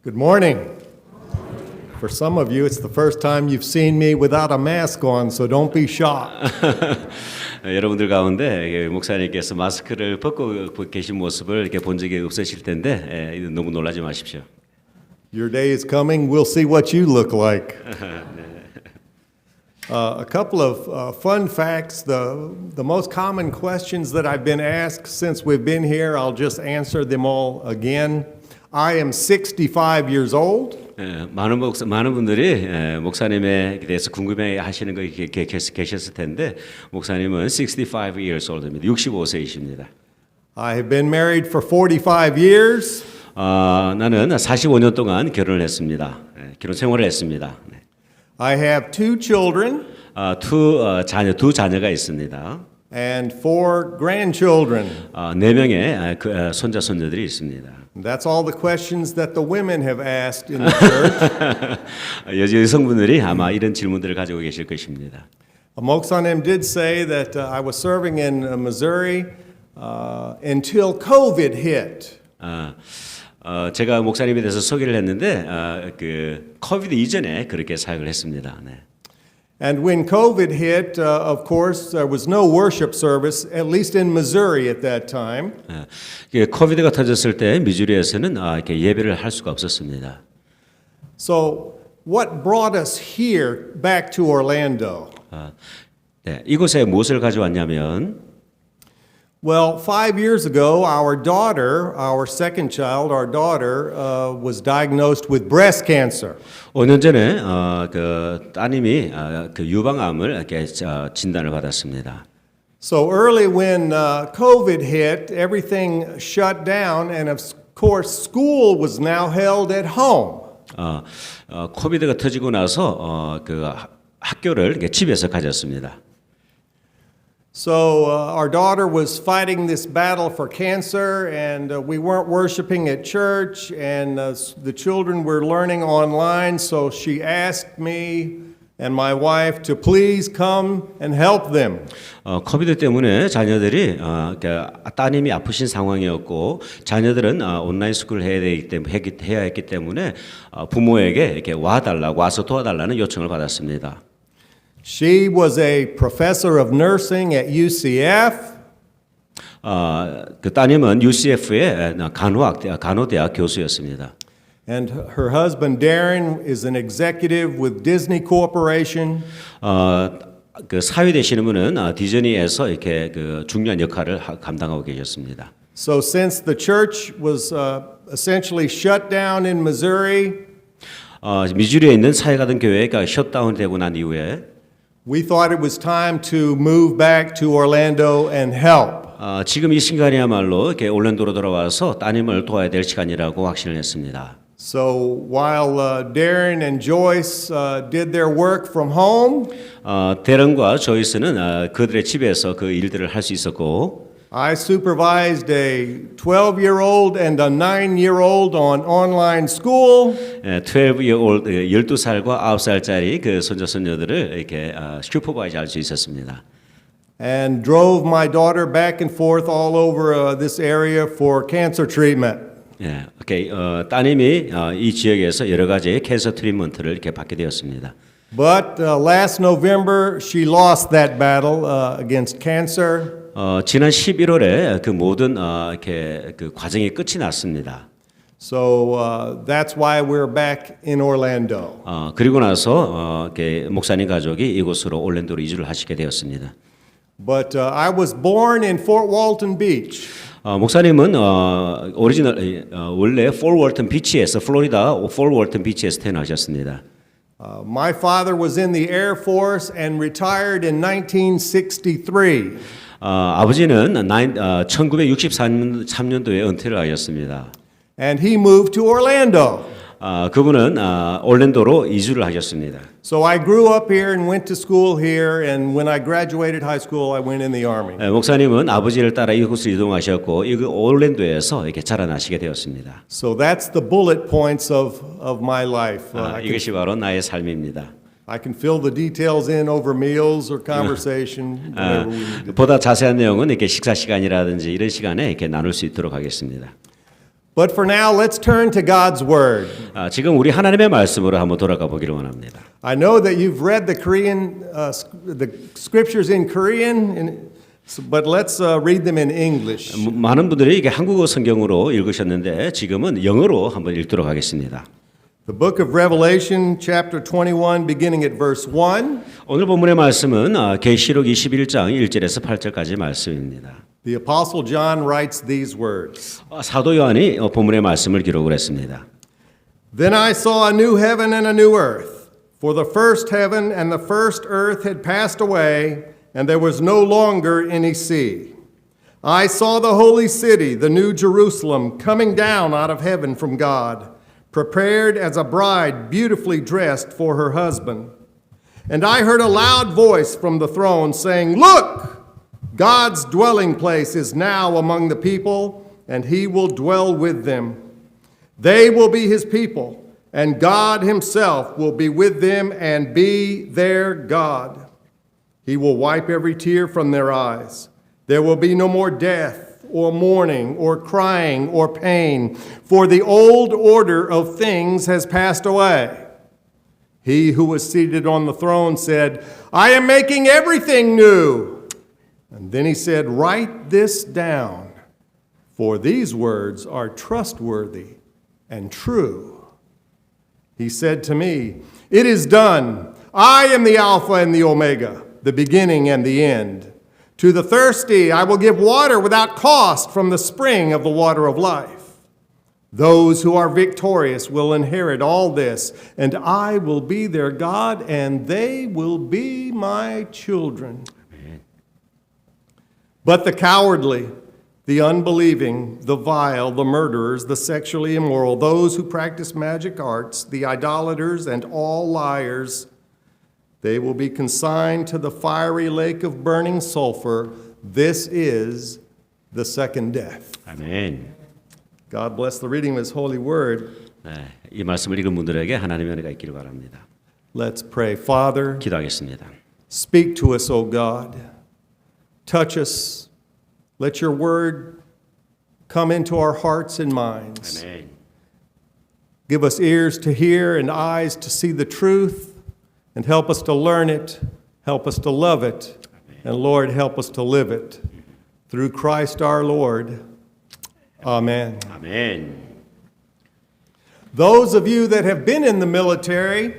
Good morning. For some of you, it's the first time you've seen me without a mask on, so don't be shocked. 여러분들 가운데 목사님께서 마스크를 벗고 계신 모습을 이렇게 본 적이 없으실 텐데 너무 놀라지 마십시오. Your day is coming. We'll see what you look like. A couple of fun facts. The most common questions that I've been asked since we've been here, I'll just answer them all again. I am 65 years old. 많은 분들이 목사님에 대해서 궁금해하시는 거 계셨을 텐데 목사님은 65 years old입니다. 65세이십니다. I have been married for 45 years. 나는 45년 동안 결혼을 했습니다. 결혼 생활을 했습니다. I have two children. 두 자녀가 있습니다. And four grandchildren. 4명의 손자 손녀들이 있습니다. That's all the questions that the women have asked in the church. 여성분들이 아마 이런 질문들을 가지고 계실 것입니다. Moksanim did say that I was serving in Missouri until COVID hit. 제가 목사님에 대해서 소개를 했는데 그 코비드 이전에 그렇게 사역을 했습니다. 네. And when COVID hit, of course, there was no worship service, at least in Missouri at that time. 코비드가 터졌을 때 미주리에서는 이렇게 예배를 할 수가 없었습니다. So, what brought us here back to Orlando? 네, 이곳에 무엇을 가져왔냐면 Well, 5 years ago, our daughter, our second child, our daughter, was diagnosed with breast cancer. 5년 전에 그 따님이 그 유방암을 이렇게 진단을 받았습니다. So early when COVID hit, everything shut down, and of course, school was now held at home. 코비드가 터지고 나서 그 학교를 이렇게 집에서 가졌습니다. So our daughter was fighting this battle for cancer, and we weren't worshiping at church, and the children were learning online. So she asked me and my wife to please come and help them. 코비드 때문에 자녀들이 따님이 아프신 상황이었고 자녀들은 온라인 스쿨을 해야 했기 때문에 부모에게 이렇게 와서 도와달라는 요청을 받았습니다. She was a professor of nursing at UCF. 그 따님은 UCF의 간호대학 교수였습니다. And her husband Darren is an executive with Disney Corporation. 그 사위 되시는 분은 디즈니에서 이렇게 그 중요한 역할을 감당하고 계셨습니다. So since the church was essentially shut down in Missouri, 미주리에 있는 사회가든 교회가 셧다운되고 난 이후에 we thought it was time to move back to Orlando and help. 지금 이 시간이야말로 이렇게 올랜도로 돌아와서 따님을 도와야 될 시간이라고 확신을 했습니다. So while Darren and Joyce did their work from home, 데런과 조이스는 그들의 집에서 그 일들을 할 수 있었고, I supervised a 12-year-old and a 9-year-old on online school. 12-year-old 12살과 9살짜리 그 손자 손녀들을 이렇게 슈퍼바이즈 할 수 있었습니다. And drove my daughter back and forth all over this area for cancer treatment. 예, 오케이. 따님이 이 지역에서 여러 가지 캔서 트리트먼트를 이렇게 받게 되었습니다. But last November she lost that battle against cancer. 지난 11월에 그 모든 이렇게 그 과정이 끝이 났습니다. So that's why we're back in Orlando. 그리고 나서 이렇게 목사님 가족이 이곳으로 올랜도로 이주를 하시게 되었습니다. But I was born in Fort Walton Beach. 목사님은 원래 폴 월튼 비치에서 플로리다 폴 월튼 비치에서 태어나셨습니다. My father was in the Air Force and retired in 1963. 아버지는 1963년도에 은퇴를 하셨습니다. And he moved to Orlando. 그분은 올랜도로 이주를 하셨습니다. So I grew up here and went to school here, and when I graduated high school, I went in the army. 목사님은 아버지를 따라 이곳으로 이동하셨고 이 올랜도에서 이렇게 자라나시게 되었습니다. So that's the bullet points of my life. 이것이 바로 나의 삶입니다. I can fill the details in over meals or conversation. whatever we need to do. 보다 자세한 내용은 이렇게 식사 시간이라든지 이런 시간에 이렇게 나눌 수 있도록 하겠습니다. But for now, let's turn to God's Word. 지금 우리 하나님의 말씀으로 한번 돌아가 보기를 원합니다. I know that you've read the the scriptures in Korean, but let's read them in English. 많은 분들이 이게 한국어 성경으로 읽으셨는데 지금은 영어로 한번 읽도록 하겠습니다. The book of Revelation, chapter 21, beginning at verse 1. 오늘 본문의 말씀은 계시록 21장 1절에서 8절까지 말씀입니다. The Apostle John writes these words. 사도 요한이 본문의 말씀을 기록을 했습니다. Then I saw a new heaven and a new earth, for the first heaven and the first earth had passed away, and there was no longer any sea. I saw the holy city, the new Jerusalem, coming down out of heaven from God, prepared as a bride beautifully dressed for her husband. And I heard a loud voice from the throne saying, Look! God's dwelling place is now among the people, and he will dwell with them. They will be his people, and God himself will be with them and be their God. He will wipe every tear from their eyes. There will be no more death, or mourning, or crying, or pain, for the old order of things has passed away. He who was seated on the throne said, I am making everything new. And then he said, Write this down, for these words are trustworthy and true. He said to me, It is done. I am the Alpha and the Omega, the beginning and the end. To the thirsty I will give water without cost from the spring of the water of life. Those who are victorious will inherit all this, and I will be their God, and they will be my children. But the cowardly, the unbelieving, the vile, the murderers, the sexually immoral, those who practice magic arts, the idolaters, and all liars, they will be consigned to the fiery lake of burning sulfur. This is the second death. 아멘. God bless the reading of His holy word. 네, 이 말씀을 읽은 분들에게 하나님의 은혜가 있기를 바랍니다. Let's pray. Father, 기도하겠습니다. speak to us, O God. Touch us. Let your word come into our hearts and minds. 아멘. Give us ears to hear and eyes to see the truth, and help us to learn it, help us to love it, and Lord, help us to live it. Through Christ our Lord. Amen. 아멘. Those of you that have been in the military,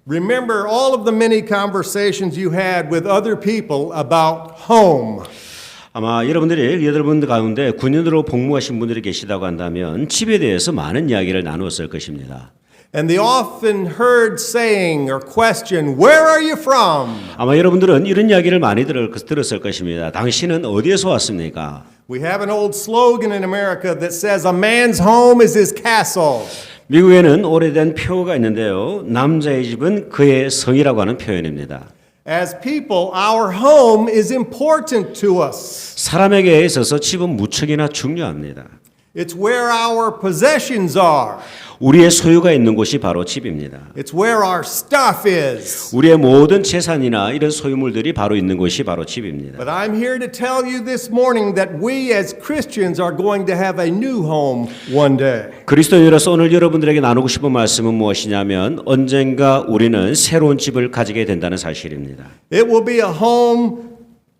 remember all of the many conversations you had with other people about home. 아마 여러분 가운데 군인으로 복무하신 분들이 계시다고 한다면 집에 대해서 많은 이야기를 나누었을 것입니다. And the often heard saying or question, Where are you from? 아마 여러분들은 이런 이야기를 많이 들었을 것입니다. 당신은 어디에서 왔습니까? We have an old slogan in America that says, A man's home is his castle. 미국에는 오래된 표어가 있는데요. 남자의 집은 그의 성이라고 하는 표현입니다. As people, our home is important to us. 사람에게 있어서 집은 무척이나 중요합니다. It's where our possessions are. 우리의 소유가 있는 곳이 바로 집입니다. It's where our stuff is. 우리의 모든 재산이나 이런 소유물들이 바로 있는 곳이 바로 집입니다. But I'm here to tell you this morning that we as Christians are going to have a new home one day. 그리스도인으로서 오늘 여러분들에게 나누고 싶은 말씀은 무엇이냐면 언젠가 우리는 새로운 집을 가지게 된다는 사실입니다. It will be a home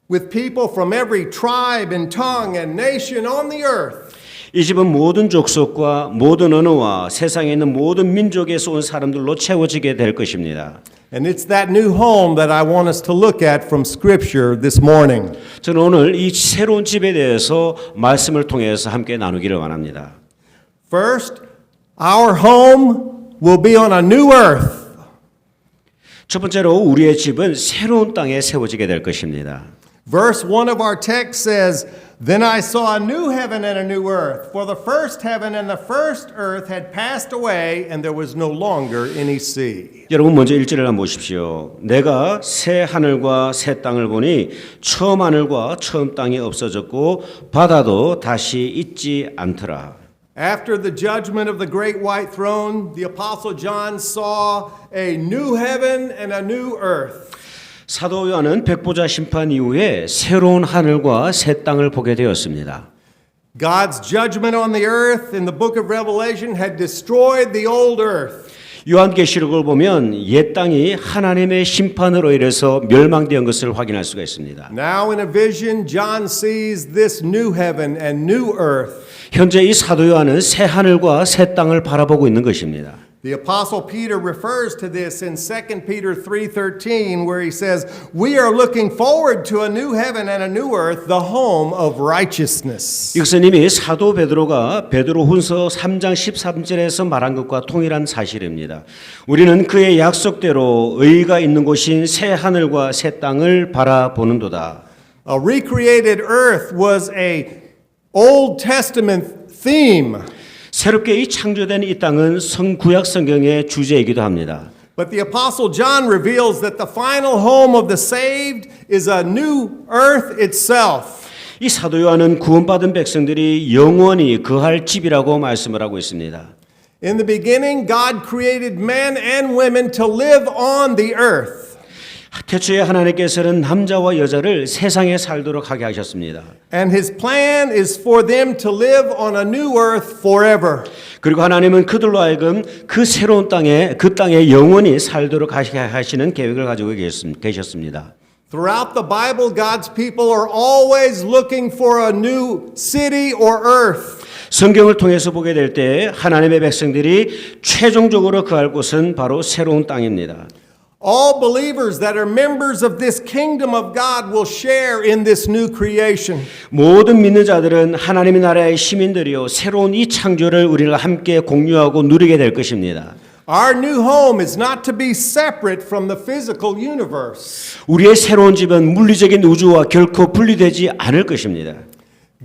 with people from every tribe and tongue and nation on the earth. 이 집은 모든 족속과 모든 언어와 세상에 있는 모든 민족에서 온 사람들로 채워지게 될 것입니다. And it's that new home that I want us to look at from Scripture this morning. 저는 오늘 이 새로운 집에 대해서 말씀을 통해서 함께 나누기를 원합니다. First, our home will be on a new earth. 첫 번째로 우리의 집은 새로운 땅에 세워지게 될 것입니다. Verse 1 of our text says, Then I saw a new heaven and a new earth, for the first heaven and the first earth had passed away, and there was no longer any sea. 여러분 먼저 1절을 한번 보십시오. 내가 새 하늘과 새 땅을 보니 처음 하늘과 처음 땅이 없어졌고 바다도 다시 있지 않더라. After the judgment of the great white throne, the Apostle John saw a new heaven and a new earth. 사도 요한은 백보자 심판 이후에 새로운 하늘과 새 땅을 보게 되었습니다. God's judgment on the earth in the book of Revelation had destroyed the old earth. 요한계시록을 보면 옛 땅이 하나님의 심판으로 인해서 멸망된 것을 확인할 수가 있습니다. Now in a vision, John sees this new heaven and new earth. 현재 이 사도 요한은 새 하늘과 새 땅을 바라보고 있는 것입니다. The apostle Peter refers to this in 2 Peter 3:13 where he says, "We are looking forward to a new heaven and a new earth, the home of righteousness." 이것은 이미 사도 베드로가 베드로훈서 3장 13절에서 말한 것과 동일한 사실입니다. 우리는 그의 약속대로 의가 있는 곳인 새 하늘과 새 땅을 바라보는도다. A recreated earth was a Old Testament theme. 새롭게 이 창조된 이 땅은 구약 성경의 주제이기도 합니다. But the apostle John reveals that the final home of the saved is a new earth itself. 이 사도 요한은 구원받은 백성들이 영원히 거할 집이라고 말씀을 하고 있습니다. In the beginning, God created men and women to live on the earth. 태초에 하나님께서는 남자와 여자를 세상에 살도록 하게 하셨습니다. And his plan is for them to live on a new earth forever. 그리고 하나님은 그들로 하여금 그 새로운 땅에 그 땅에 영원히 살도록 하시는 계획을 가지고 계셨습니다. Throughout the Bible, God's people are always looking for a new city or earth. 성경을 통해서 보게 될 때 하나님의 백성들이 최종적으로 거할 곳은 바로 새로운 땅입니다. All believers that are members of this kingdom of God will share in this new creation. 모든 믿는 자들은 하나님의 나라의 시민들이요 새로운 이 창조를 우리가 함께 공유하고 누리게 될 것입니다. Our new home is not to be separate from the physical universe. 우리의 새로운 집은 물리적인 우주와 결코 분리되지 않을 것입니다.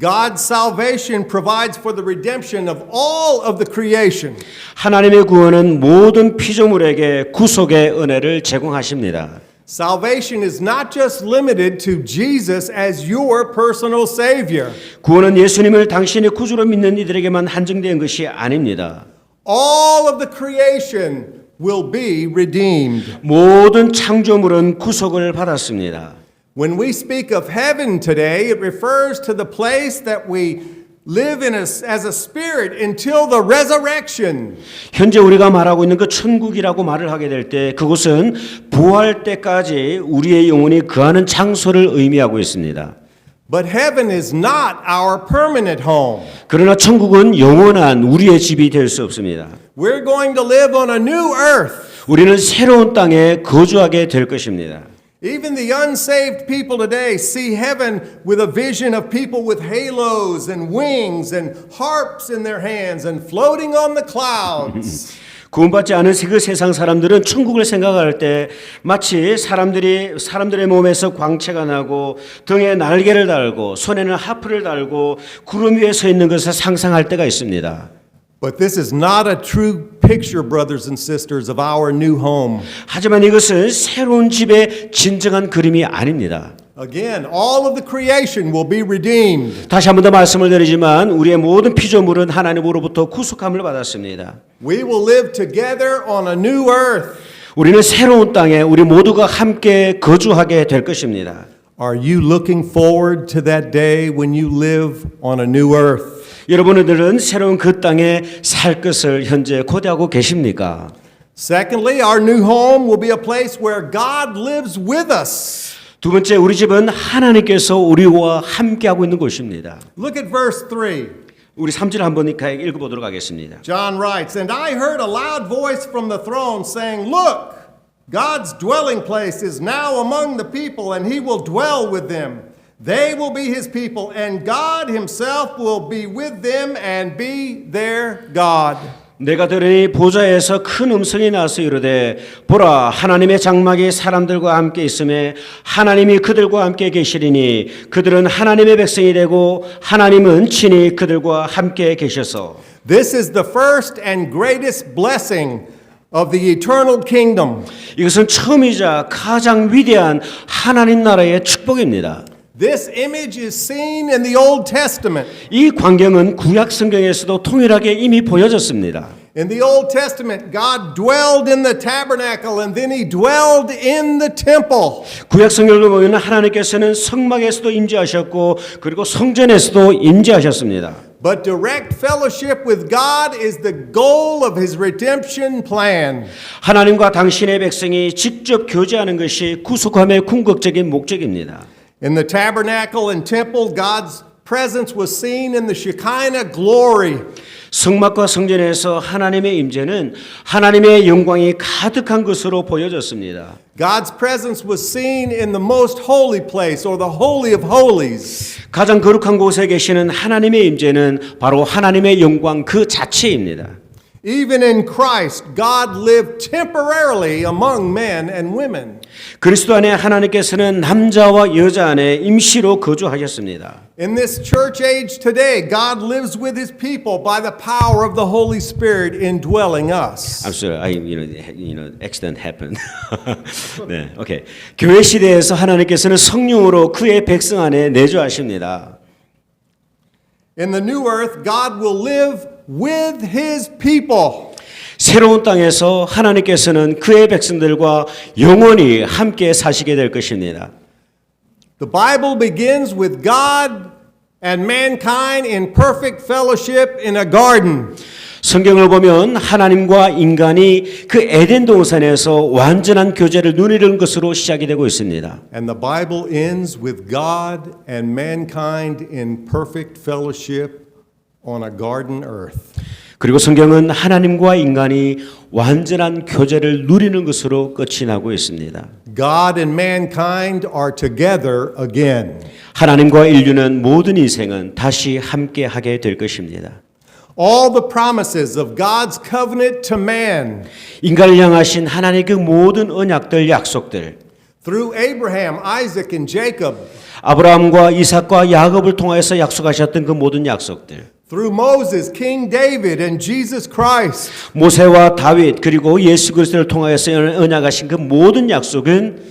God's salvation provides for the redemption of all of the creation. 하나님의 구원은 모든 피조물에게 구속의 은혜를 제공하십니다. Salvation is not just limited to Jesus as your personal Savior. 구원은 예수님을 당신의 구주로 믿는 이들에게만 한정된 것이 아닙니다. All of the creation will be redeemed. 모든 창조물은 구속을 받았습니다. When we speak of heaven today, it refers to the place that we live in as a spirit until the resurrection. 현재 우리가 말하고 있는 그 천국이라고 말을 하게 될 때 그곳은 부활 때까지 우리의 영혼이 거하는 장소를 의미하고 있습니다. But heaven is not our permanent home. 그러나 천국은 영원한 우리의 집이 될 수 없습니다. We're going to live on a new earth. 우리는 새로운 땅에 거주하게 될 것입니다. Even the unsaved people today see heaven with a vision of people with halos and wings and harps in their hands and floating on the clouds. 구원받지 않은 그 세상 사람들은 천국을 생각할 때 마치 사람들의 몸에서 광채가 나고 등에 날개를 달고 손에는 하프를 달고 구름 위에 서 있는 것을 상상할 때가 있습니다. But this is not a true picture, brothers and sisters, of our new home. 하지만 이것은 새로운 집의 진정한 그림이 아닙니다. Again, all of the creation will be redeemed. 다시 한 번 더 말씀을 드리지만 우리의 모든 피조물은 하나님으로부터 구속함을 받았습니다. We will live together on a new earth. 우리는 새로운 땅에 우리 모두가 함께 거주하게 될 것입니다. Are you looking forward to that day when you live on a new earth? 여러분들은 새로운 그 땅에 살 것을 현재 고대하고 계십니까? Secondly, our new home will be a place where God lives with us. 두 번째, 우리 집은 하나님께서 우리와 함께하고 있는 곳입니다. Look at verse 3. 우리 3절 한번 읽어보도록 하겠습니다. John writes, "And I heard a loud voice from the throne saying, Look, God's dwelling place is now among the people, and he will dwell with them. They will be his people, and God himself will be with them and be their God." 내가 들으니 보좌에서 큰 음성이 나서 이르되 보라 하나님의 장막이 사람들과 함께 있음에 하나님이 그들과 함께 계시리니 그들은 하나님의 백성이 되고 하나님은 친히 그들과 함께 계셔서. This is the first and greatest blessing of the eternal kingdom. 이것은 처음이자 가장 위대한 하나님 나라의 축복입니다. This image is seen in the Old Testament. 이 광경은 구약 성경에서도 통일하게 이미 보여졌습니다. In the Old Testament, God dwelled in the tabernacle and then he dwelled in the temple. 구약 성경을 보면 하나님께서는 성막에서도 임재하셨고 그리고 성전에서도 임재하셨습니다. But direct fellowship with God is the goal of his redemption plan. 하나님과 당신의 백성이 직접 교제하는 것이 구속함의 궁극적인 목적입니다. In the tabernacle and temple, God's presence was seen in the Shekinah glory. 성막과 성전에서 하나님의 임재는 하나님의 영광이 가득한 것으로 보여졌습니다. God's presence was seen in the most holy place or the holy of holies. 가장 거룩한 곳에 계시는 하나님의 임재는 바로 하나님의 영광 그 자체입니다. Even in Christ, God lived temporarily among men and women. 그리스도 안에 하나님께서는 남자와 여자 안에 임시로 거주하셨습니다. In this church age today, God lives with his people by the power of the Holy Spirit indwelling us. I'm sorry, accident happened. 네, 오케이. 교회 시대에서 하나님께서는 성령으로 그의 백성 안에 내주하십니다. In the new earth, God will live with his people. 새로운 땅에서 하나님께서는 그의 백성들과 영원히 함께 사시게 될 것입니다. The Bible begins with God and mankind in perfect fellowship in a garden. 성경을 보면 하나님과 인간이 그 에덴 동산에서 완전한 교제를 누리는 것으로 시작이 되고 있습니다. And the Bible ends with God and mankind in perfect fellowship on a garden earth. 그리고 성경은 하나님과 인간이 완전한 교제를 누리는 것으로 끝이 나고 있습니다. God and mankind are together again. 하나님과 인류는 모든 인생은 다시 함께 하게 될 것입니다. All the promises of God's covenant to man 인간을 향하신 하나님의 그 모든 언약들, 약속들 through Abraham, Isaac, and Jacob, 아브라함과 이삭과 야곱을 통하여서 약속하셨던 그 모든 약속들 through Moses, King David, and Jesus Christ, 모세와 다윗 그리고 예수 그리스도를 통하여서 언약하신 그 모든 약속은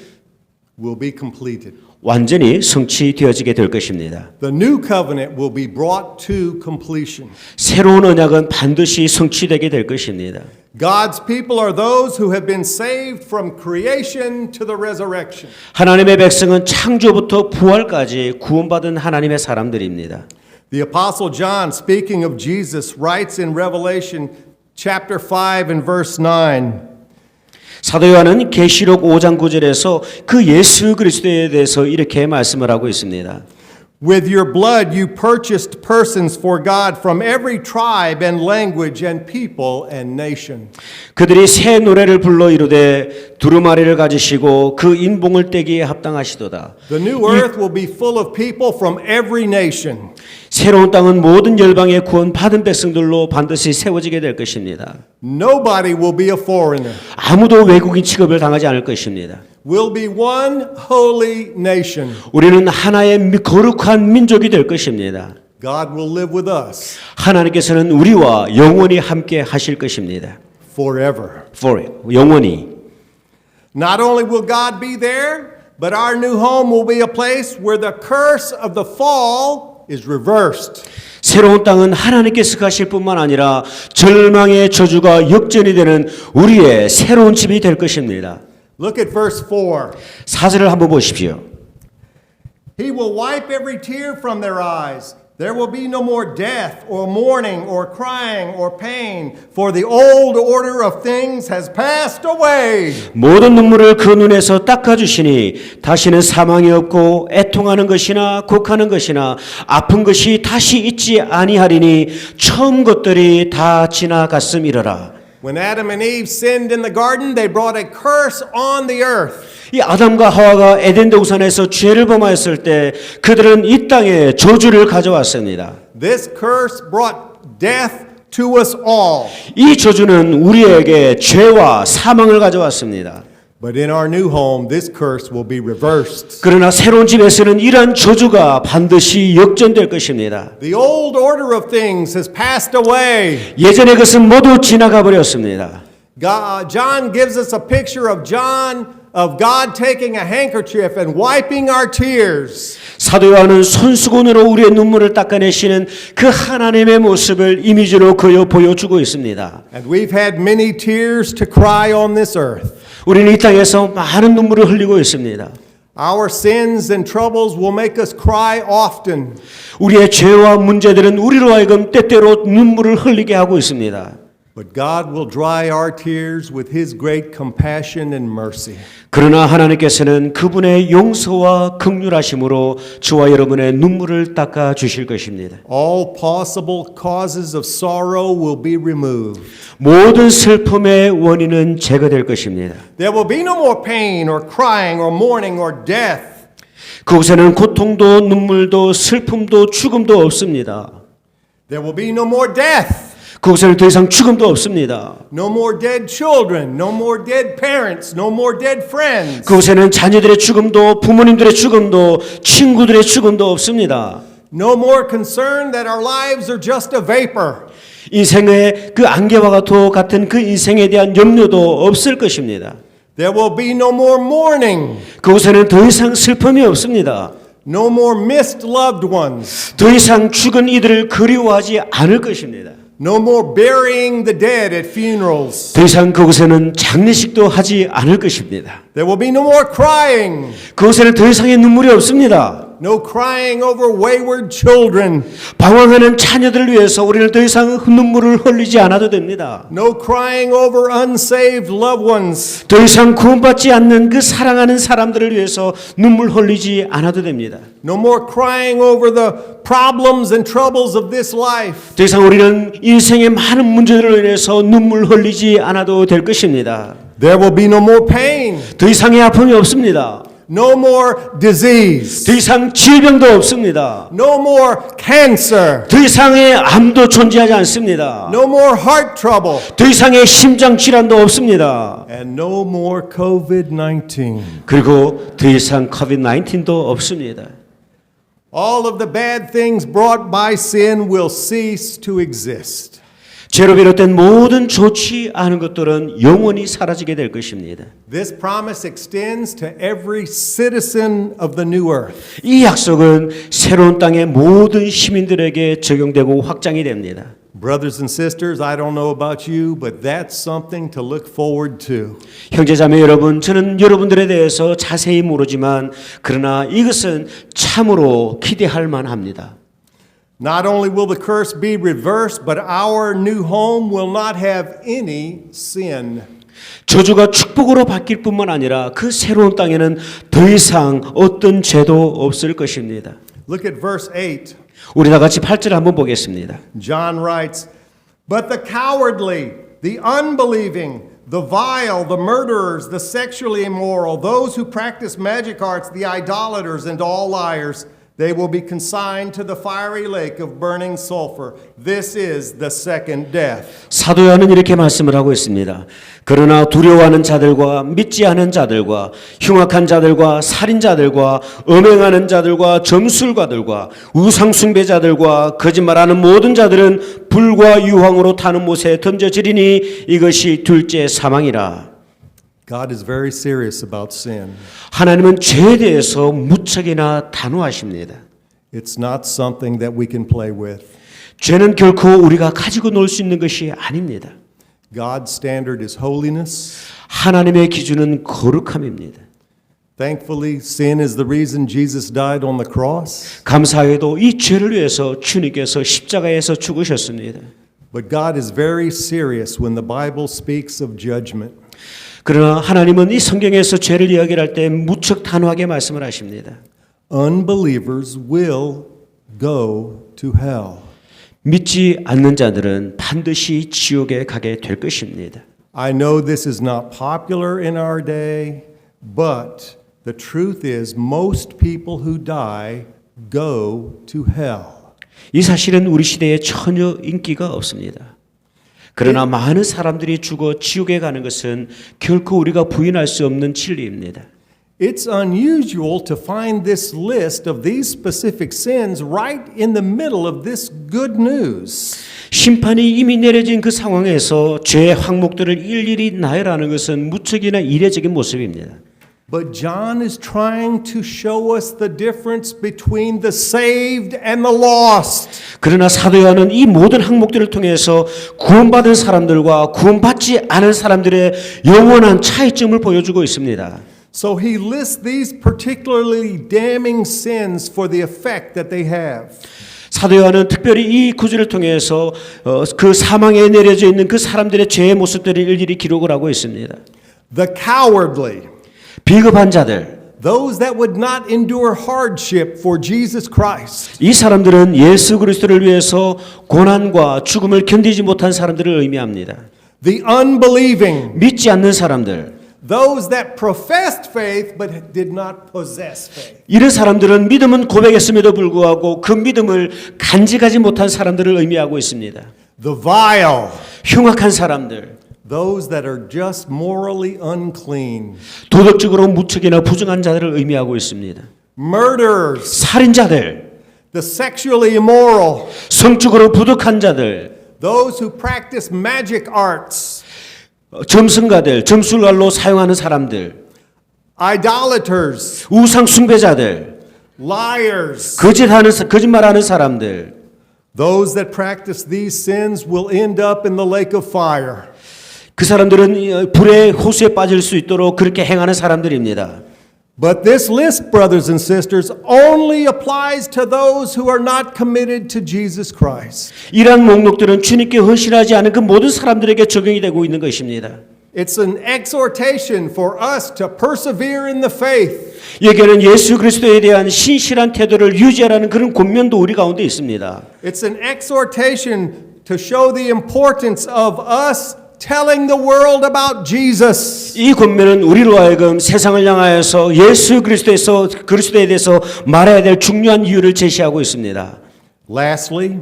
will be completed. 완전히 성취되어지게 될 것입니다. The new covenant will be brought to completion. 새로운 언약은 반드시 성취되게 될 것입니다. God's people are those who have been saved from creation to the resurrection. 하나님의 백성은 창조부터 부활까지 구원받은 하나님의 사람들입니다. The Apostle John, speaking of Jesus, writes in Revelation chapter 5 and verse 9, 사도 요한은 계시록 5장 9절에서 그 예수 그리스도에 대해서 이렇게 말씀을 하고 있습니다. With your blood you purchased persons for God from every tribe and language and people and nation. 그들이 새 노래를 불러 이르되 두루마리를 가지시고 그 인봉을 떼기에 합당하시도다. The new earth will be full of people from every nation. 새로운 땅은 모든 열방의 구원 받은 백성들로 반드시 세워지게 될 것입니다. Nobody will be a foreigner. 아무도 외국인 취급을 당하지 않을 것입니다. We'll be one holy nation. 우리는 하나의 거룩한 민족이 될 것입니다. God will live with us 하나님께서는 우리와 영원히 함께 하실 것입니다. forever. 영원히. Not only will God be there, but our new home will be a place where the curse of the fall is reversed. 새로운 땅은 하나님께서 가실 뿐만 아니라 절망의 저주가 역전이 되는 우리의 새로운 집이 될 것입니다. Look at verse 4. 4절을 한번 보십시오. He will wipe every tear from their eyes. There will be no more death or mourning or crying or pain, for the old order of things has passed away. 모든 눈물을 그 눈에서 닦아주시니 다시는 사망이 없고 애통하는 것이나 곡하는 것이나 아픈 것이 다시 있지 아니하리니 처음 것들이 다 지나갔음이러라. When Adam and Eve sinned in the garden, they brought a curse on the earth. 이 아담과 하와가 에덴 동산에서 죄를 범하였을 때 그들은 이 땅에 저주를 가져왔습니다. This curse brought death to us all. 이 저주는 우리에게 죄와 사망을 가져왔습니다. But in our new home, this curse will be reversed. 그러나 새로운 집에서는 이러한 저주가 반드시 역전될 것입니다. The old order of things has passed away. 예전의 것은 모두 지나가 버렸습니다. John gives us a picture of John of God taking a handkerchief and wiping our tears. 사도 요한은 손수건으로 우리의 눈물을 닦아내시는 그 하나님의 모습을 이미지로 그려 보여주고 있습니다. And we've had many tears to cry on this earth. 우리는 이 땅에서 많은 눈물을 흘리고 있습니다. Our sins and troubles will make us cry often. 우리의 죄와 문제들은 우리로 하여금 때때로 눈물을 흘리게 하고 있습니다. But God will dry our tears with His great compassion and mercy. 그러나 하나님께서는 그분의 용서와 긍휼하심으로 저와 여러분의 눈물을 닦아 주실 것입니다. All possible causes of sorrow will be removed. 모든 슬픔의 원인은 제거될 것입니다. There will be no more pain or crying or mourning or death. 그곳에는 고통도 눈물도 슬픔도 죽음도 없습니다. There will be no more death. 그곳에는 더 이상 죽음도 없습니다. No more dead children, no more dead parents, no more dead friends. 그곳에는 자녀들의 죽음도 부모님들의 죽음도 친구들의 죽음도 없습니다. No more concern that our lives are just a vapor. 인생의 그 안개와 같은 그 인생에 대한 염려도 없을 것입니다. There will be no more mourning. 그곳에는 더 이상 슬픔이 없습니다. No more missed loved ones. 더 이상 죽은 이들을 그리워하지 않을 것입니다. No more burying the dead at funerals. 더 이상 그곳에는 장례식도 하지 않을 것입니다. There will be no more crying. 그곳에는 더 이상의 눈물이 없습니다. No crying over wayward children. 방황하는 자녀들을 위해서 우리는 더 이상 눈물을 흘리지 않아도 됩니다. No crying over unsaved loved ones. 더 이상 구원받지 않는 그 사랑하는 사람들을 위해서 눈물 흘리지 않아도 됩니다. No more crying over the problems and troubles of this life. 더 이상 우리는 인생의 많은 문제들로 인해서 눈물 흘리지 않아도 될 것입니다. There will be no more pain. 더 이상의 아픔이 없습니다. No more disease. 더 이상 질병도 없습니다. No more cancer. 더 이상의 암도 존재하지 않습니다. No more heart trouble. 더 이상의 심장 질환도 없습니다. And no more COVID-19. 그리고 더 이상 COVID-19도 없습니다. All of the bad things brought by sin will cease to exist. 죄로 비롯된 모든 좋지 않은 것들은 영원히 사라지게 될 것입니다. This promise extends to every citizen of the new earth. 이 약속은 새로운 땅의 모든 시민들에게 적용되고 확장이 됩니다. Brothers and sisters, I don't know about you, but that's something to look forward to. 형제자매 여러분, 저는 여러분들에 대해서 자세히 모르지만 그러나 이것은 참으로 기대할 만합니다. Not only will the curse be reversed, but our new home will not have any sin. 저주가 축복으로 바뀔 뿐만 아니라 그 새로운 땅에는 더 이상 어떤 죄도 없을 것입니다. Look at verse 8. 우리 다 같이 8절 한번 보겠습니다. John writes, "But the cowardly, the unbelieving, the vile, the murderers, the sexually immoral, those who practice magic arts, the idolaters, and all liars, they will be consigned to the fiery lake of burning sulfur. This is the second death." 사도 요한은 이렇게 말씀을 하고 있습니다. 그러나 두려워하는 자들과 믿지 않은 자들과 흉악한 자들과 살인자들과 음행하는 자들과 점술가들과 우상숭배자들과 거짓말하는 모든 자들은 불과 유황으로 타는 못에 던져지리니 이것이 둘째 사망이라. God is very serious about sin. 하나님은 죄에 대해서 무척이나 단호하십니다. It's not something that we can play with. 죄는 결코 우리가 가지고 놀 수 있는 것이 아닙니다. God's standard is holiness. 하나님의 기준은 거룩함입니다. Thankfully, sin is the reason Jesus died on the cross. 감사하게도 이 죄를 위해서 주님께서 십자가에서 죽으셨습니다. But God is very serious when the Bible speaks of judgment. 그러나 하나님은 이 성경에서 죄를 이야기할 때 무척 단호하게 말씀을 하십니다. Unbelievers will go to hell. 믿지 않는 자들은 반드시 지옥에 가게 될 것입니다. I know this is not popular in our day, but the truth is most people who die go to hell. 이 사실은 우리 시대에 전혀 인기가 없습니다. 그러나 많은 사람들이 죽어 지옥에 가는 것은 결코 우리가 부인할 수 없는 진리입니다. It's unusual to find this list of these specific sins right in the middle of this good news. 심판이 이미 내려진 그 상황에서 죄의 항목들을 일일이 나열하는 것은 무척이나 이례적인 모습입니다. But John is trying to show us the difference between the saved and the lost. 그러나 사도 요한은 이 모든 항목들을 통해서 구원받은 사람들과 구원받지 않은 사람들의 영원한 차이점을 보여주고 있습니다. So he lists these particularly damning sins for the effect that they have. 사도 요한은 특별히 이 구절을 통해서 그 사망에 내려져 있는 그 사람들의 죄의 모습들을 일일이 기록을 하고 있습니다. The cowardly, 비겁한 자들, those that would not endure hardship for Jesus Christ. 이 사람들은 예수 그리스도를 위해서 고난과 죽음을 견디지 못한 사람들을 의미합니다. The unbelieving, 믿지 않는 사람들, those that professed faith but did not possess faith. 이런 사람들은 믿음은 고백했음에도 불구하고 그 믿음을 간직하지 못한 사람들을 의미하고 있습니다. The vile, 흉악한 사람들, those that are just morally unclean. 도덕적으로 무책이나 부정한 자들을 의미하고 있습니다. Murderers, 살인자들, the sexually immoral, 성적으로 부득한 자들, those who practice magic arts, 점성가들, 점술날로 사용하는 사람들, idolaters, 우상 숭배자들, liars. 거짓말하는 사람들, Those that practice these sins will end up in the lake of fire. 그 사람들은 불의 호수에 빠질 수 있도록 그렇게 행하는 사람들입니다. But this list, brothers and sisters, only applies to those who are not committed to Jesus Christ. 이러한 목록들은 주님께 헌신하지 않은 그 모든 사람들에게 적용이 되고 있는 것입니다. It's an exhortation for us to persevere in the faith. 여기에는 예수 그리스도에 대한 신실한 태도를 유지하라는 그런 권면도 우리 가운데 있습니다. It's an exhortation to show the importance of us telling the world about Jesus. 이 권면은 우리로 하여금 세상을 향하여서 예수 그리스도에 대해서 말해야 될 중요한 이유를 제시하고 있습니다. Lastly,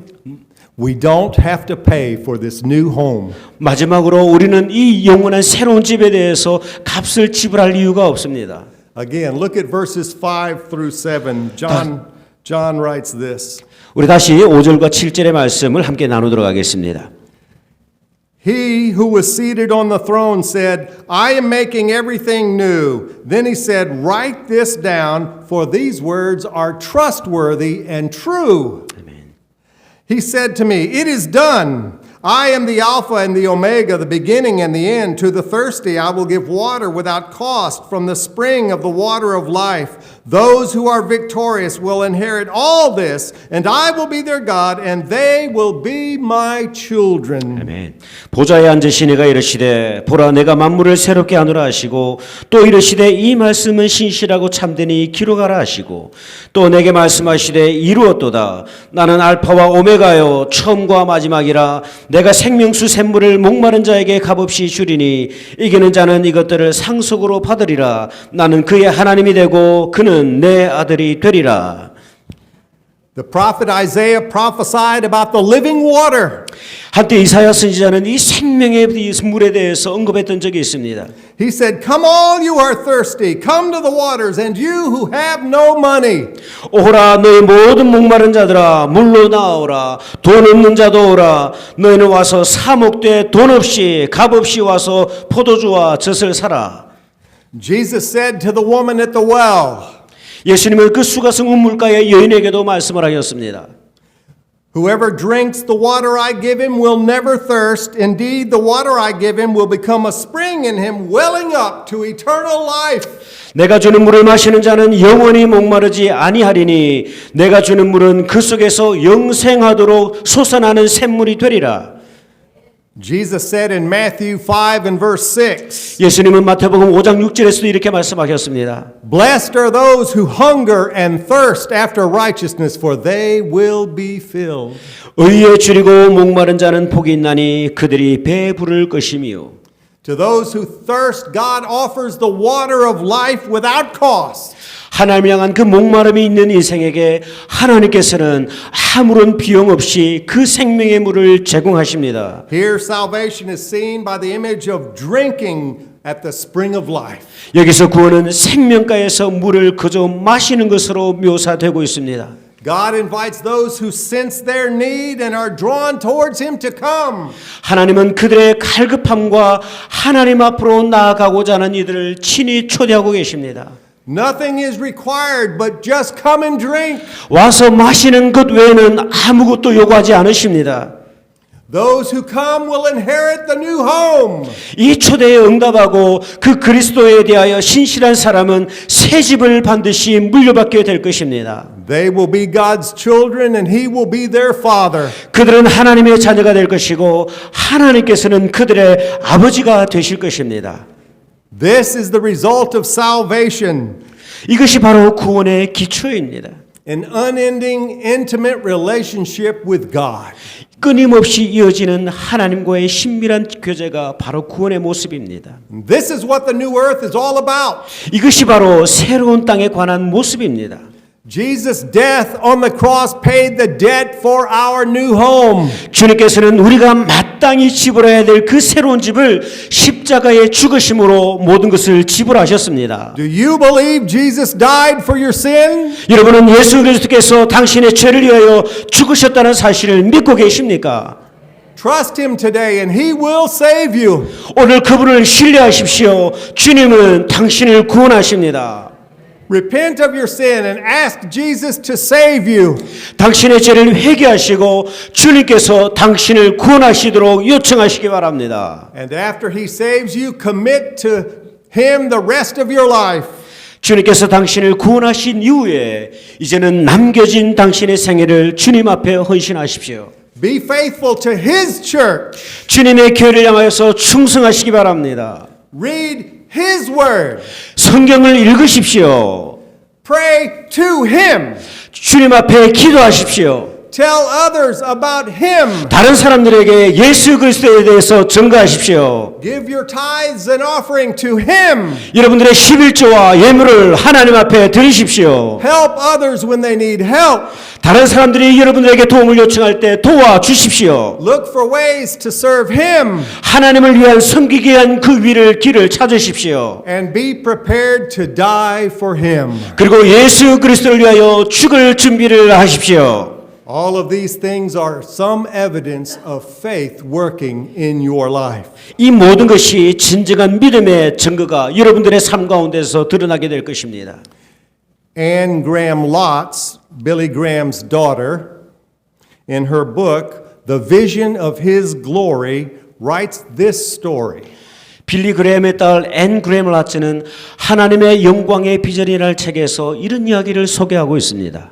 we don't have to pay for this new home. 마지막으로 우리는 이 영원한 새로운 집에 대해서 값을 지불할 이유가 없습니다. Again, look at verses 5 through 7. John writes this. 우리 다시 5절과 7절의 말씀을 함께 나누도록 하겠습니다. He who was seated on the throne said, I am making everything new. Then he said, write this down, for these words are trustworthy and true. 아멘. He said to me, it is done. I am the Alpha and the Omega, the beginning and the end. To the thirsty I will give water without cost from the spring of the water of life. Those who are victorious will inherit all this, and I will be their God, and they will be my children. 아멘. 보좌에 앉으신 이가 이르시되 보라 내가 만물을 새롭게 하노라 하시고 또 이르시되 이 말씀은 신실하고 참되니 기록하라 하시고 또 내게 말씀하시되 이루었도다. 나는 알파와 오메가요 처음과 마지막이라. 내가 생명수 샘물을 목마른 자에게 값없이 주리니 이기는 자는 이것들을 상속으로 받으리라. 나는 그의 하나님이 되고 그는 내 아들이 되리라. The prophet Isaiah prophesied about the living water. 한때 이사야 선지자는 이 생명의 물에 대해서 언급했던 적이 있습니다. He said, come all you are thirsty, come to the waters, and you who have no money. 오라 너희 모든 목마른 자들아 물로 나오라. 돈 없는 자도 오라. 너희는 와서 사 먹되 돈 없이 값 없이 와서 포도주와 젖을 사라. Jesus said to the woman at the well, 예수님은 그 수가성 우물가의 여인에게도 말씀을 하셨습니다. whoever drinks the water I give him will never thirst. Indeed, the water I give him will become a spring in him, welling up to eternal life. 내가 주는 물을 마시는 자는 영원히 목마르지 아니하리니 내가 주는 물은 그 속에서 영생하도록 솟아나는 샘물이 되리라. Jesus said in Matthew 5 and verse 6, 예수님은 마태복음 5장 6절에서도 이렇게 말씀하셨습니다. blessed are those who hunger and thirst after righteousness, for they will be filled. 의에 줄이고 목마른 자는 복이 있나니 그들이 배에 부를 것이며. To those who thirst, God offers the water of life without cost. 하나님을 향한 그 목마름이 있는 인생에게 하나님께서는 아무런 비용 없이 그 생명의 물을 제공하십니다. Here salvation is seen by the image of drinking at the spring of life. 여기서 구원은 생명가에서 물을 그저 마시는 것으로 묘사되고 있습니다. God invites those who sense their need and are drawn towards Him to come. 하나님은 그들의 갈급함과 하나님 앞으로 나아가고자 하는 이들을 친히 초대하고 계십니다. Nothing is required but just come and drink. 와서 마시는 것 외에는 아무것도 요구하지 않으십니다. Those who come will inherit the new home. 이 초대에 응답하고 그 그리스도에 대하여 신실한 사람은 새 집을 반드시 물려받게 될 것입니다. They will be God's children and He will be their Father. 그들은 하나님의 자녀가 될 것이고 하나님께서는 그들의 아버지가 되실 것입니다. This is the result of salvation. 이것이 바로 구원의 기초입니다. An unending intimate relationship with God. 끊임없이 이어지는 하나님과의 친밀한 교제가 바로 구원의 모습입니다. This is what the new earth is all about. 이것이 바로 새로운 땅에 관한 모습입니다. Jesus' death on the cross paid the debt for our new home. 주님께서는 우리가 마땅히 지불해야 될 그 새로운 집을 십자가의 죽으심으로 모든 것을 지불하셨습니다. Do you believe Jesus died for your sin? 여러분은 예수 그리스도께서 당신의 죄를 위하여 죽으셨다는 사실을 믿고 계십니까? Trust Him today and He will save you. 오늘 그분을 신뢰하십시오. 주님은 당신을 구원하십니다. Repent of your sin and ask Jesus to save you. 당신의 죄를 회개하시고 주님께서 당신을 구원하시도록 요청하시기 바랍니다. And after He saves you, commit to Him the rest of your life. 주님께서 당신을 구원하신 이후에 이제는 남겨진 당신의 생애를 주님 앞에 헌신하십시오. Be faithful to His church. 주님의 교회를 향하여서 충성하시기 바랍니다. Read His word. 성경을 읽으십시오. Pray to Him. 주님 앞에 기도하십시오. Tell others about Him. 다른 사람들에게 예수 그리스도에 대해서 전가하십시오. Give your tithes and offering to Him. 여러분들의 11조와 예물을 하나님 앞에 드리십시오. Help others when they need help. 다른 사람들이 여러분들에게 도움을 요청할 때 도와주십시오. Look for ways to serve Him. 하나님을 위한 섬기기 위한 그 길을 찾으십시오. And be prepared to die for Him. 그리고 예수 그리스도를 위하여 죽을 준비를 하십시오. All of these things are some evidence of faith working in your life. 이 모든 것이 진정한 믿음의 증거가 여러분들의 삶 가운데서 드러나게 될 것입니다. Anne Graham Lotz, Billy Graham's daughter, in her book, The Vision of His Glory, writes this story. 빌리 그레함의 딸 앤 그레함 라츠는 하나님의 영광의 비전이라는 책에서 이런 이야기를 소개하고 있습니다.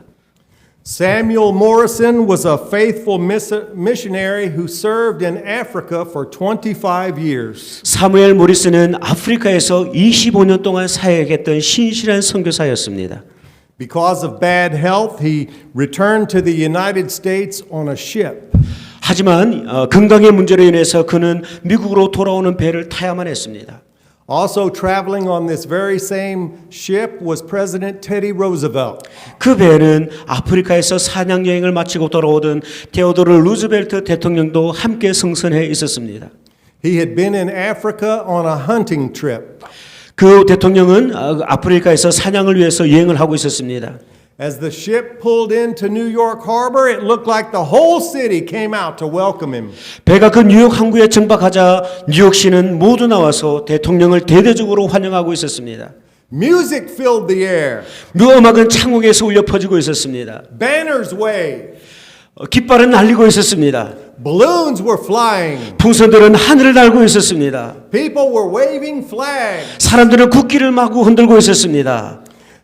Samuel Morrison was a faithful missionary who served in Africa for 25 years. 사무엘 모리스는 아프리카에서 25년 동안 사역했던 신실한 선교사였습니다. Because of bad health, he returned to the United States on a ship. 하지만 건강의 문제로 인해서 그는 미국으로 돌아오는 배를 타야만 했습니다. Also traveling on this very same ship was President Teddy Roosevelt. 그 배는 아프리카에서 사냥 여행을 마치고 돌아오던 테오도르 루즈벨트 대통령도 함께 승선해 있었습니다. He had been in Africa on a hunting trip. 그 대통령은 아프리카에서 사냥을 위해서 여행을 하고 있었습니다. As the ship pulled into New York Harbor, it looked like the whole city came out to welcome him. 배가 그 뉴욕 항구에 정박하자 뉴욕시는 모두 나와서 대통령을 대대적으로 환영하고 있었습니다. Music filled the air. 묘음악은 창공에서 울려 퍼지고 있었습니다. Banners waved. 깃발은 날리고 있었습니다. Balloons were flying. 풍선들은 하늘을 날고 있었습니다. People were waving flags. 사람들은 국기를 마구 흔들고 있었습니다.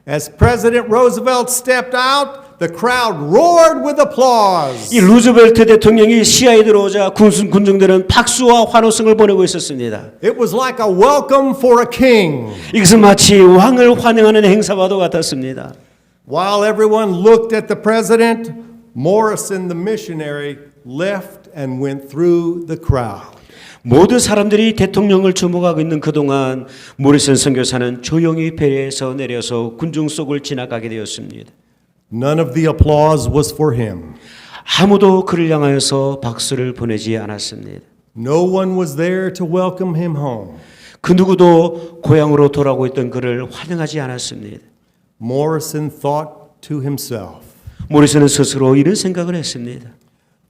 As President Roosevelt stepped out, the crowd roared with applause. 이 루즈벨트 대통령이 시야에 들어오자 군중들은 박수와 환호성을 보내고 있었습니다. It was like a welcome for a king. 이것은 마치 왕을 환영하는 행사와도 같았습니다. While everyone looked at the president, Morrison the missionary left and went through the crowd. 모든 사람들이 대통령을 주목하고 있는 그동안 모리슨 선교사는 조용히 배에서 내려서 군중 속을 지나가게 되었습니다. None of the applause was for him. 아무도 그를 향하여서 박수를 보내지 않았습니다. No one was there to welcome him home. 그 누구도 고향으로 돌아오고 있던 그를 환영하지 않았습니다. Morrison thought to himself, 모리스는 스스로 이런 생각을 했습니다.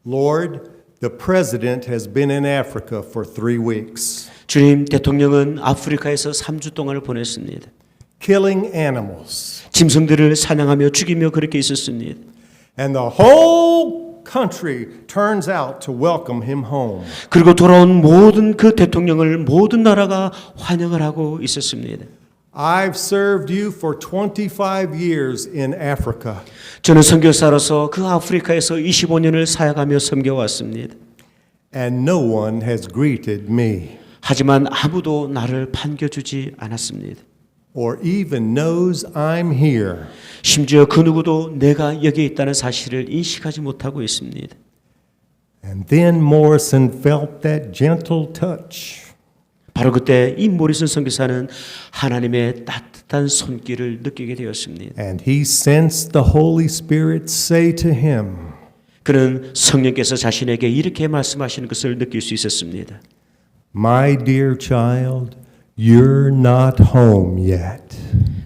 Lord, the president has been in Africa for 3 weeks, 주님, 대통령은 아프리카에서 3주 동안을 보냈습니다. killing animals. 짐승들을 사냥하며 죽이며 그렇게 있었습니다. And the whole country turns out to welcome him home. 그리고 돌아온 모든 그 대통령을 모든 나라가 환영을 하고 있었습니다. I've served you for 25 years in Africa. 저는 선교사로서 그 아프리카에서 25년을 사역하며 섬겨왔습니다. And no one has greeted me 하지만 아무도 나를 반겨주지 않았습니다. or even knows I'm here. 심지어 그 누구도 내가 여기 있다는 사실을 인식하지 못하고 있습니다. And then Morrison felt that gentle touch. 바로 그때 이 모리슨 선교사는 하나님의 따뜻한 손길을 느끼게 되었습니다. And he sensed the Holy Spirit say to him, 그는 성령께서 자신에게 이렇게 말씀하시는 것을 느낄 수 있었습니다. My dear child, you're not home yet.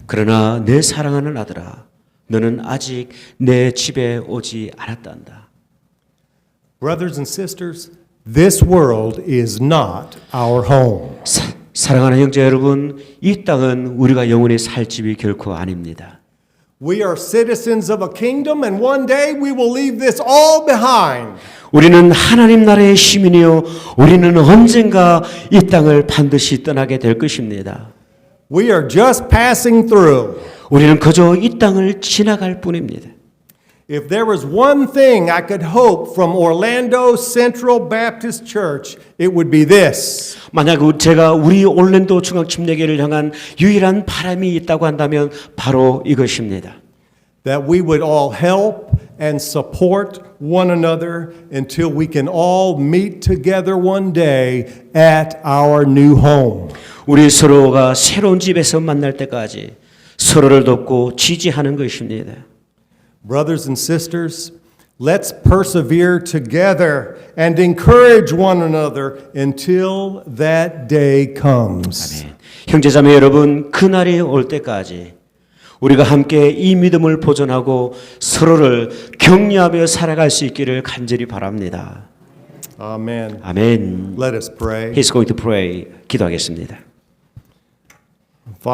그러나 내 사랑하는 아들아, 너는 아직 내 집에 오지 않았단다. Brothers and sisters, this world is not our home. 사랑하는 형제 여러분, 이 땅은 우리가 영원히 살 집이 결코 아닙니다. We are citizens of a kingdom, and one day we will leave this all behind. 우리는 하나님 나라의 시민이요, 우리는 언젠가 이 땅을 반드시 떠나게 될 것입니다. We are just passing through. 우리는 그저 이 땅을 지나갈 뿐입니다. If there was one thing I could hope from Orlando Central Baptist Church, it would be this. 만약 제가 우리 올랜도 중앙침례교회를 향한 유일한 바람이 있다고 한다면 바로 이것입니다. That we would all help and support one another until we can all meet together one day at our new home. 우리 서로가 새로운 집에서 만날 때까지 서로를 돕고 지지하는 것입니다. Brothers and sisters, let's persevere together and encourage one another until that day comes. 형제자매 여러분, 그날이 올 때까지 우리가 함께 이 믿음을 보존하고 서로를 격려하며 살아갈 수 있기를 간절히 바랍니다. Amen. 아멘. Let us pray. He's going to pray. 기도하겠습니다.